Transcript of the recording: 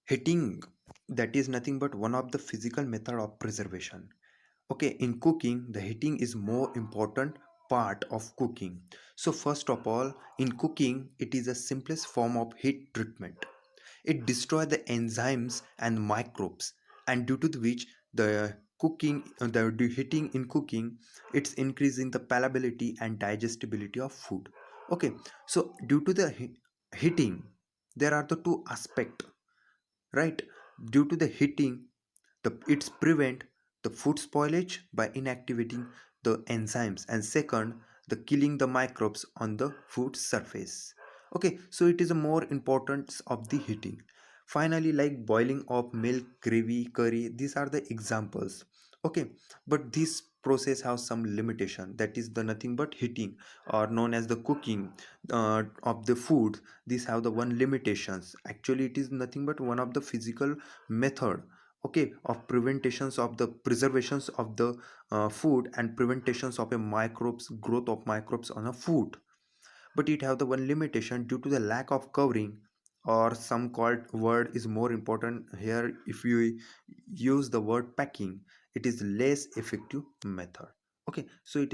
Heating, that is nothing but one of the physical method of preservation. Okay, in cooking, the heating is more important part of cooking. So first of all, in cooking, it is the simplest form of heat treatment. It destroys the enzymes and microbes, and due to which the heating in cooking, it's increasing the palatability and digestibility of food. Okay, so due to the heating, there are the two aspect, right? Due to the heating, it's prevent the food spoilage by inactivating the enzymes, and second, the killing the microbes on the food surface. Okay, so it is a more importance of the heating. Finally, like boiling of milk, gravy, curry, these are the examples. Okay, but this process has some limitation, that is the nothing but heating, or known as the cooking of the food. These have the one limitations. Actually, it is nothing but one of the physical method, okay, of preventations of the preservations of the food, and preventations of a microbes growth of microbes on a food. But it have the one limitation due to the lack of covering, or some called word is more important here. If you use the word packing, it is less effective method. Okay, so it